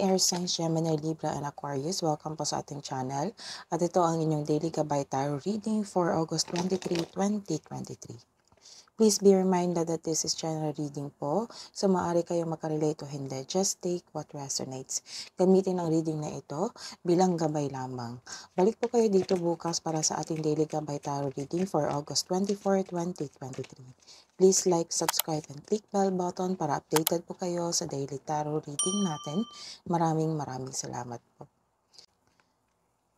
Air Signs, Gemini, Libra, and Aquarius. Welcome po sa ating channel. At ito ang inyong daily gabay tarot reading for August 23, 2023. Please be reminded that this is general reading po. So maaari kayong makarelate o hindi. Just take what resonates. Gamitin ang reading na ito bilang gabay lamang. Balik po kayo dito bukas para sa ating daily gabay tarot reading for August 24, 2023. Please like, subscribe, and click bell button para updated po kayo sa daily tarot reading natin. Maraming salamat po.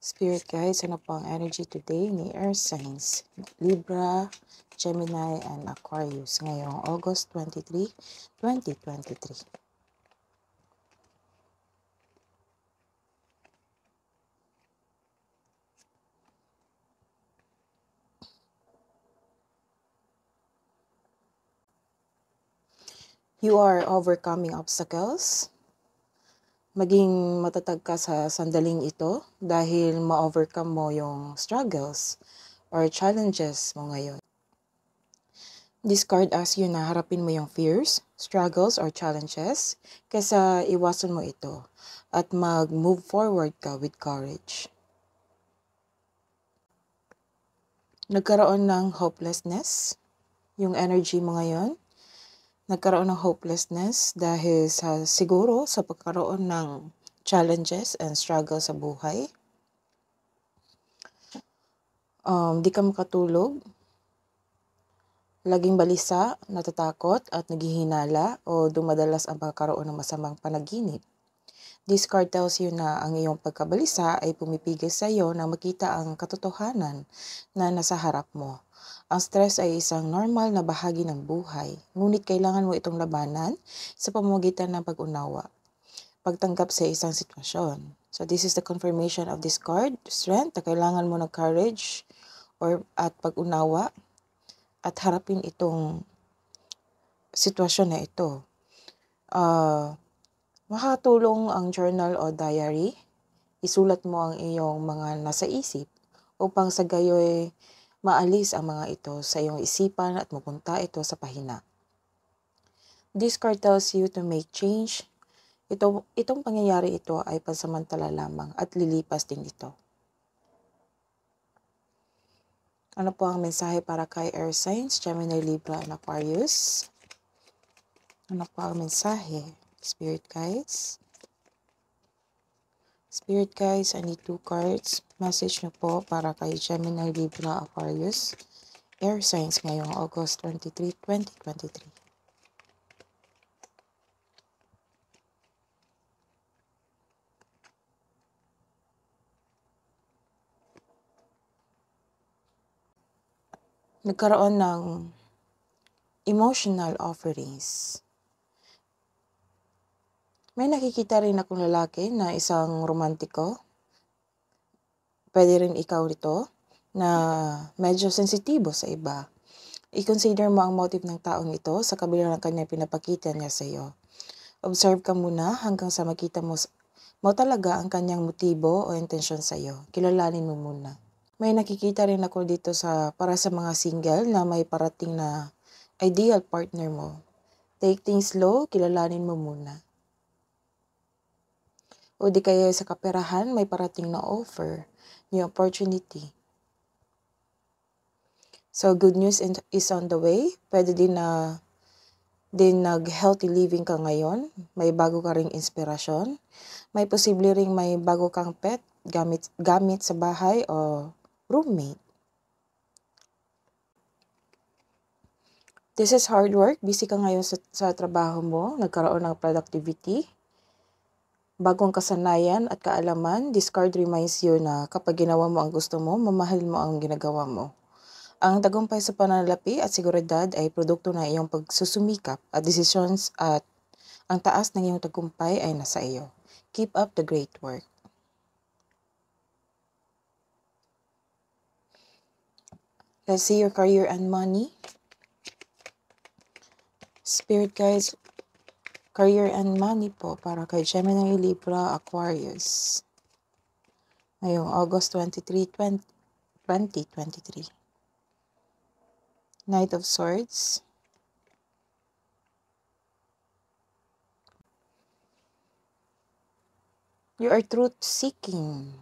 Spirit guides, ano po ang energy today ni Air Signs, Libra, Gemini, and Aquarius ngayong August 23, 2023. You are overcoming obstacles. Maging matatag ka sa sandaling ito dahil ma-overcome mo yung struggles or challenges mo ngayon. This card asks you na harapin mo yung fears, struggles, or challenges kaysa iwasan mo ito at mag-move forward ka with courage. Nagkaroon ng hopelessness yung energy mo ngayon. Nagkaroon ng hopelessness dahil siguro sa pagkaroon ng challenges and struggles sa buhay. Di ka makatulog. Laging balisa, natatakot at naghihinala o dumadalas ang pagkaroon ng masamang panaginip. This card tells you na ang iyong pagkabalisa ay pumipigil sa iyo na makita ang katotohanan na nasa harap mo. Ang stress ay isang normal na bahagi ng buhay, ngunit kailangan mo itong labanan sa pamamagitan ng pag-unawa, pagtanggap sa isang sitwasyon. So this is the confirmation of this card, strength, na kailangan mo ng courage at pag-unawa at harapin itong sitwasyon na ito. Makatulong ang journal o diary. Isulat mo ang iyong mga nasa isip upang sa gayoy maalis ang mga ito sa iyong isipan at mapunta ito sa pahina. This card tells you to make change. Itong pangyayari ito ay pansamantala lamang at lilipas din ito. Ano po ang mensahe para kay Air Signs, Gemini, Libra, and Aquarius? Ano po ang mensahe? Spirit guides. Spirit guides, I need 2 cards. Message nyo po para kay Gemini, Libra, Aquarius, Air Signs ngayong August 23, 2023. Nagkaroon ng emotional offerings. May nakikita rin akong lalaki na isang romantiko. Pwede rin ikaw nito na medyo sensitibo sa iba. I-consider mo ang motive ng taong ito sa kabila ng kanyang pinapakita niya sa iyo. Observe ka muna hanggang sa makita mo talaga ang kanyang motibo o intensyon sa iyo. Kilalanin mo muna. May nakikita rin ako dito para sa mga single na may parating na ideal partner mo. Take things slow, kilalanin mo muna. O di kaya sa kaperahan, may parating na offer, new opportunity. So good news is on the way. Pwede din nag-healthy living ka ngayon. May bago ka ring inspirasyon. May posible ring may bago kang pet, gamit sa bahay o roommate. This is hard work. Busy ka ngayon sa trabaho mo. Nagkaroon ng productivity. Bagong kasanayan at kaalaman, this card reminds you na kapag ginawa mo ang gusto mo, mamahal mo ang ginagawa mo. Ang tagumpay sa pananalapi at seguridad ay produkto ng iyong pagsusumikap at decisions at ang taas ng iyong tagumpay ay nasa iyo. Keep up the great work. Let's see your career and money. Spirit guides, career and money po para kay Gemini, Libra, Aquarius. Ngayong August 23, 2023. Knight of Swords. You are truth-seeking.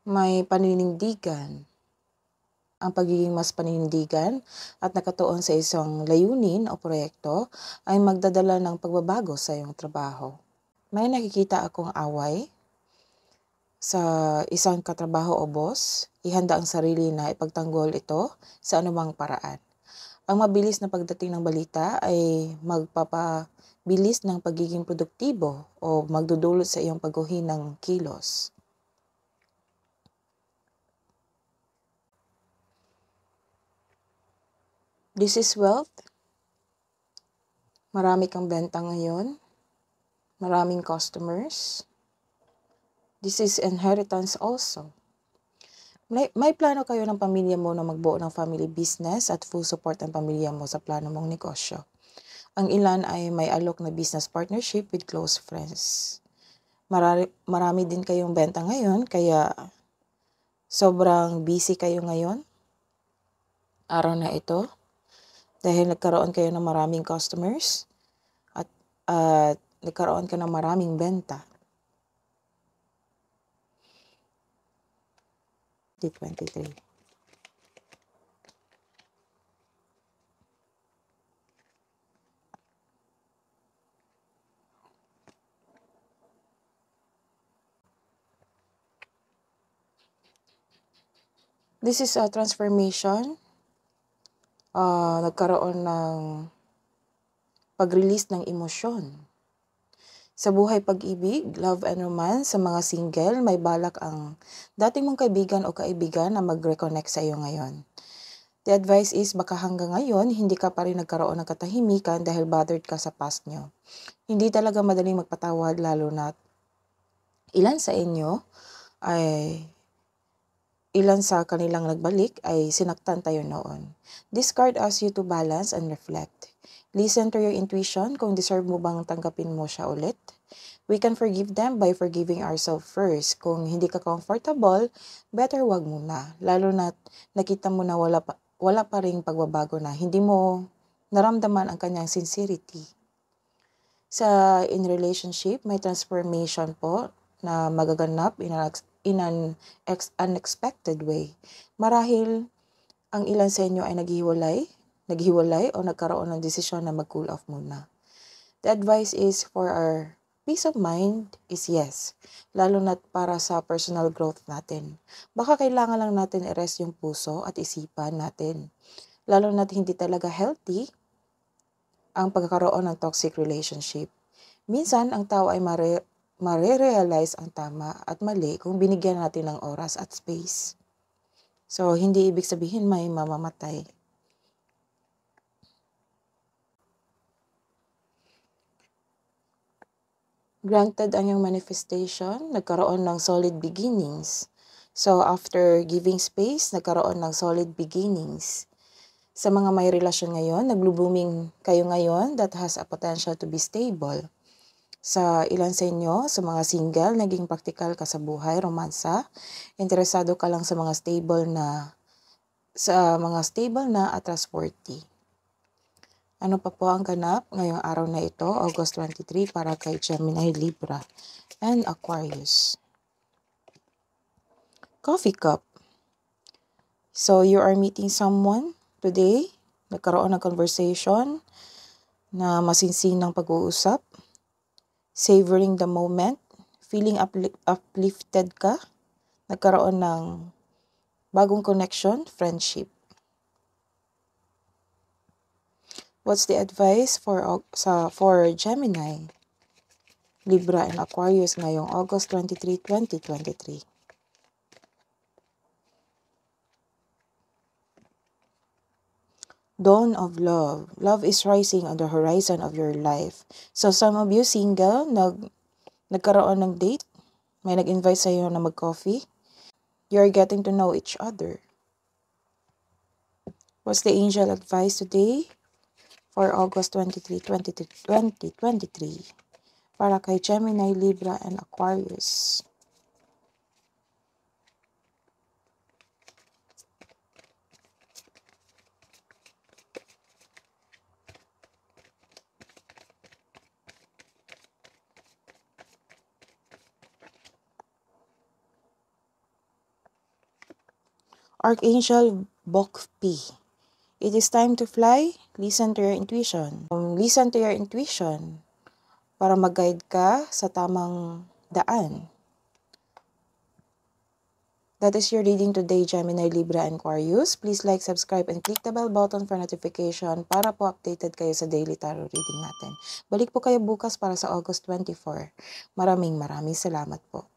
May paninindigan. Ang pagiging mas paninindigan at nakatuon sa isang layunin o proyekto ay magdadala ng pagbabago sa iyong trabaho. May nakikita akong away sa isang katrabaho o boss, ihanda ang sarili na ipagtanggol ito sa anumang paraan. Ang mabilis na pagdating ng balita ay magpapabilis ng pagiging produktibo o magdudulot sa iyong pagguhin ng kilos. This is wealth. Marami kang benta ngayon. Maraming customers. This is inheritance also. May plano kayo ng pamilya mo na magbuo ng family business at full support ang pamilya mo sa plano mong negosyo. Ang ilan ay may alok na business partnership with close friends. Marami din kayong benta ngayon, kaya sobrang busy kayo ngayon, araw na ito, dahil nagkaroon kayo ng maraming customers at nagkaroon ka ng maraming benta. D23. This is a transformation. Nagkaroon ng pag-release ng emosyon. Sa buhay pag-ibig, love and romance, sa mga single, may balak ang dating mong kaibigan o kaibigan na mag-reconnect sa iyo ngayon. The advice is baka hanggang ngayon, hindi ka pa rin nagkaroon ng katahimikan dahil bothered ka sa past nyo. Hindi talaga madaling magpatawad, lalo na ilan sa kanilang nagbalik ay sinaktan tayo noon. This card asks you to balance and reflect. Listen to your intuition kung deserve mo bang tanggapin mo siya ulit. We can forgive them by forgiving ourselves first. Kung hindi ka comfortable, better wag muna. Lalo na nakita mo na wala pa ring pagbabago, na hindi mo naramdaman ang kanyang sincerity. In relationship, may transformation po na magaganap in an unexpected way. Marahil ang ilan sa inyo ay naghiwalay o nagkaroon ng desisyon na mag-cool off muna. The advice is for our peace of mind is yes, lalo na para sa personal growth natin. Baka kailangan lang natin i-rest yung puso at isipan natin, lalo na hindi talaga healthy ang pagkakaroon ng toxic relationship. Minsan, ang tao ay mare-realize ang tama at mali kung binigyan natin ng oras at space. So, hindi ibig sabihin may mamamatay. Granted ang iyong manifestation, nagkaroon ng solid beginnings. So, after giving space, nagkaroon ng solid beginnings. Sa mga may relasyon ngayon, naglo-blooming kayo ngayon that has a potential to be stable. Sa ilan sa inyo, sa mga single, naging practical ka sa buhay, romansa, interesado ka lang sa mga stable na at trustworthy. Ano pa po ang ganap ngayong araw na ito, August 23, para kay Gemini, Libra, and Aquarius. Coffee cup. So, you are meeting someone today. Nagkaroon ng conversation na masinsinang pag-uusap. Savoring the moment. Feeling uplifted ka. Nagkaroon ng bagong connection, friendship. What's the advice for Gemini, Libra, and Aquarius ngayong August 23, 2023? Dawn of love. Love is rising on the horizon of your life. So some of you single, nagkaroon ng date, may nag-invite sa iyo na mag-coffee. You're getting to know each other. What's the angel advice today for August 23, 2023? Para kay Gemini, Libra, and Aquarius. Archangel Bokpi. It is time to fly. Listen to your intuition. Listen to your intuition para mag-guide ka sa tamang daan. That is your reading today, Gemini, Libra, and Aquarius. Please like, subscribe, and click the bell button for notification para po updated kayo sa daily tarot reading natin. Balik po kayo bukas para sa August 24. Maraming salamat po.